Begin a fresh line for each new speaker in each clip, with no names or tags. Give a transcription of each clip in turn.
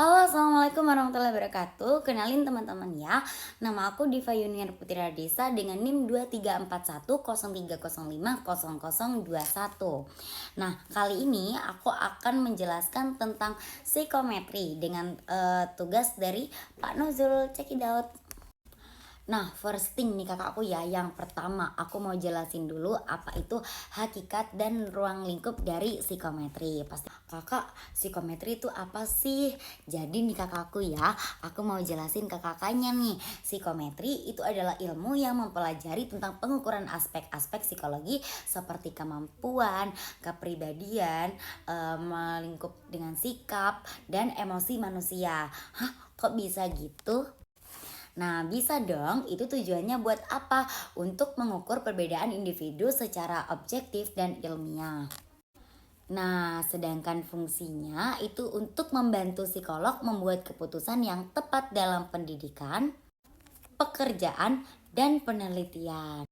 Halo, assalamualaikum warahmatullahi wabarakatuh. Kenalin teman-teman ya. Nama aku Diva Yuniar Putri Radesa dengan NIM 234103050021. Nah, kali ini aku akan menjelaskan tentang psikometri dengan tugas dari Pak Nuzul. Check it out. Nah, first thing nih kakakku ya, yang pertama aku mau jelasin dulu apa itu hakikat dan ruang lingkup dari psikometri. Pasti kakak, psikometri itu apa sih? Jadi nih kakakku ya, aku mau jelasin ke kakaknya nih. Psikometri itu adalah ilmu yang mempelajari tentang pengukuran aspek-aspek psikologi seperti kemampuan, kepribadian, melingkup dengan sikap dan emosi manusia. Hah, kok bisa gitu? Nah, bisa dong. Itu tujuannya buat apa? Untuk mengukur perbedaan individu secara objektif dan ilmiah. Nah, sedangkan fungsinya itu untuk membantu psikolog membuat keputusan yang tepat dalam pendidikan, pekerjaan, dan penelitian.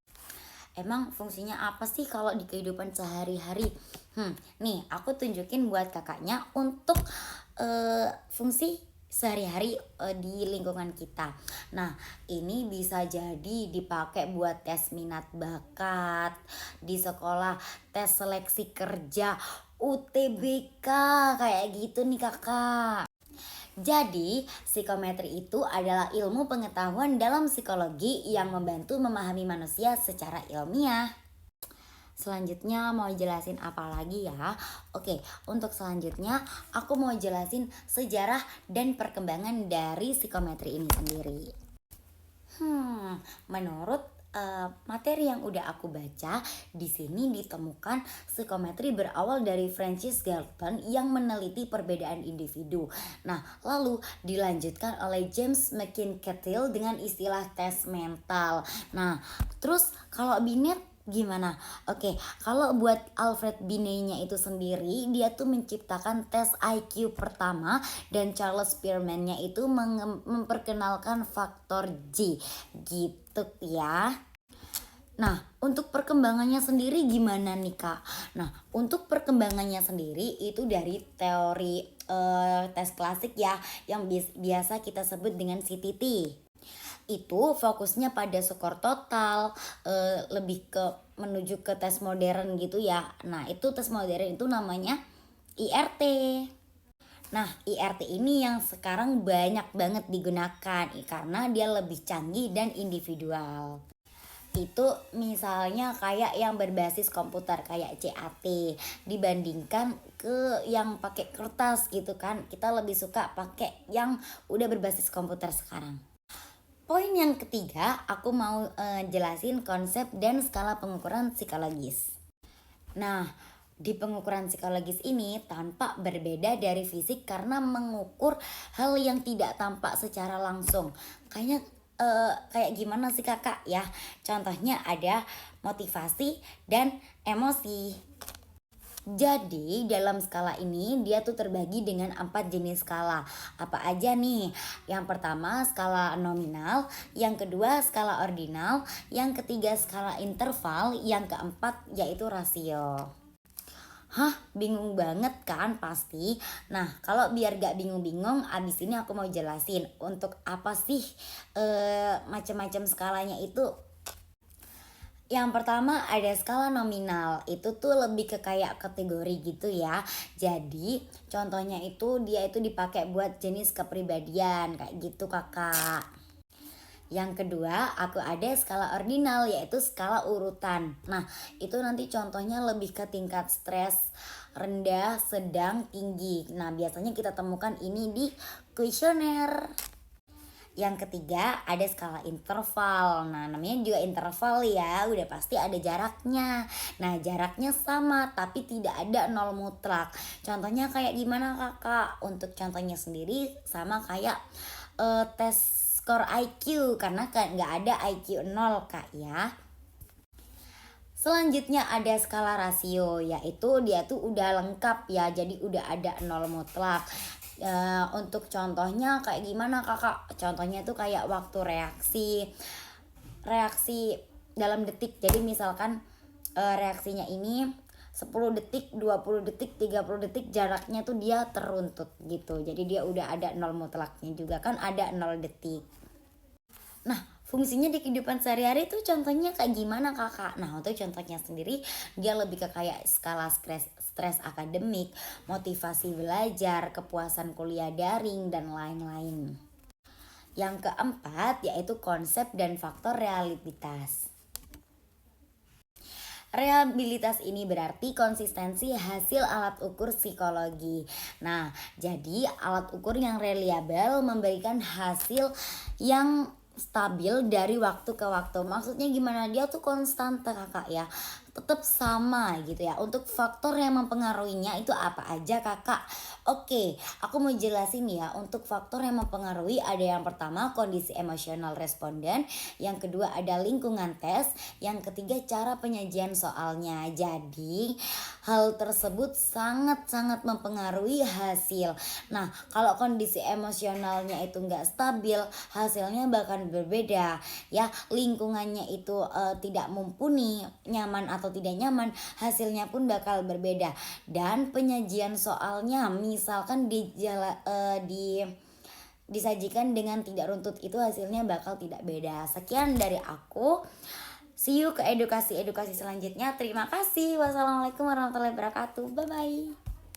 Emang fungsinya apa sih kalau di kehidupan sehari-hari? Nih aku tunjukin buat kakaknya untuk fungsi sehari-hari di lingkungan kita. Nah, ini bisa jadi dipakai buat tes minat bakat di sekolah, tes seleksi kerja, UTBK kayak gitu nih kakak. Jadi, psikometri itu adalah ilmu pengetahuan dalam psikologi yang membantu memahami manusia secara ilmiah. Selanjutnya mau jelasin apa lagi ya? Oke, untuk selanjutnya aku mau jelasin sejarah dan perkembangan dari psikometri ini sendiri. Menurut materi yang udah aku baca, di sini ditemukan psikometri berawal dari Francis Galton yang meneliti perbedaan individu. Nah, lalu dilanjutkan oleh James McIntyre dengan istilah tes mental. Nah, terus kalau Binet gimana? Oke, kalau buat Alfred Binet-nya itu sendiri, dia tuh menciptakan tes IQ pertama dan Charles Spearman-nya itu memperkenalkan faktor J gitu ya. Nah, untuk perkembangannya sendiri gimana nih Kak? Nah, untuk perkembangannya sendiri itu dari teori tes klasik ya, yang biasa kita sebut dengan CTT. Itu fokusnya pada skor total, lebih ke menuju ke tes modern gitu ya. Nah, itu tes modern itu namanya IRT. Nah, IRT ini yang sekarang banyak banget digunakan karena dia lebih canggih dan individual. Itu misalnya kayak yang berbasis komputer kayak CAT dibandingkan ke yang pakai kertas gitu kan. Kita lebih suka pakai yang udah berbasis komputer sekarang. Poin yang ketiga, aku mau jelasin konsep dan skala pengukuran psikologis. Nah, di pengukuran psikologis ini tampak berbeda dari fisik karena mengukur hal yang tidak tampak secara langsung. Kayak gimana sih kakak ya? Contohnya ada motivasi dan emosi. Jadi dalam skala ini dia tuh terbagi dengan 4 jenis skala. Apa aja nih? Yang pertama skala nominal, yang kedua skala ordinal, yang ketiga skala interval, yang keempat yaitu rasio. Hah, bingung banget kan pasti. Nah, kalau biar gak bingung-bingung, abis ini aku mau jelasin untuk apa sih macam-macam skalanya itu. Yang pertama ada skala nominal, itu tuh lebih ke kayak kategori gitu ya. Jadi contohnya itu dia itu dipakai buat jenis kepribadian kayak gitu kakak. Yang kedua aku ada skala ordinal yaitu skala urutan. Nah itu nanti contohnya lebih ke tingkat stres rendah, sedang, tinggi. Nah biasanya kita temukan ini di kuesioner. Yang ketiga ada skala interval. Nah namanya juga interval ya, udah pasti ada jaraknya. Nah jaraknya sama tapi tidak ada nol mutlak. Contohnya kayak gimana kakak? Untuk contohnya sendiri sama kayak tes skor IQ karena kan nggak ada IQ 0 kak ya. Selanjutnya ada skala rasio, yaitu dia tuh udah lengkap ya, jadi udah ada nol mutlak. Untuk contohnya kayak gimana kakak? Contohnya tuh kayak waktu reaksi dalam detik. Jadi misalkan reaksinya ini 10 detik, 20 detik, 30 detik jaraknya tuh dia teruntut gitu. Jadi dia udah ada nol mutlaknya juga kan ada 0 detik. Nah, fungsinya di kehidupan sehari-hari tuh contohnya kayak gimana Kakak? Nah, untuk contohnya sendiri dia lebih ke kayak skala stres akademik, motivasi belajar, kepuasan kuliah daring dan lain-lain. Yang keempat yaitu konsep dan faktor realitas. Reliabilitas ini berarti konsistensi hasil alat ukur psikologi. Nah, jadi alat ukur yang reliable memberikan hasil yang stabil dari waktu ke waktu. Maksudnya gimana? Dia tuh konstante Kakak ya. Tetap sama gitu ya. Untuk faktor yang mempengaruhinya itu apa aja Kakak? Oke, aku mau jelasin ya. Untuk faktor yang mempengaruhi ada yang pertama kondisi emosional responden, yang kedua ada lingkungan tes, yang ketiga cara penyajian soalnya. Jadi hal tersebut sangat-sangat mempengaruhi hasil. Nah, kalau kondisi emosionalnya itu nggak stabil, hasilnya bahkan berbeda. Ya, lingkungannya itu tidak mumpuni, nyaman atau tidak nyaman, hasilnya pun bakal berbeda. Dan penyajian soalnya misalkan disajikan dengan tidak runtut itu hasilnya bakal tidak beda. Sekian dari aku. See you ke edukasi-edukasi selanjutnya. Terima kasih. Wassalamualaikum warahmatullahi wabarakatuh. Bye bye.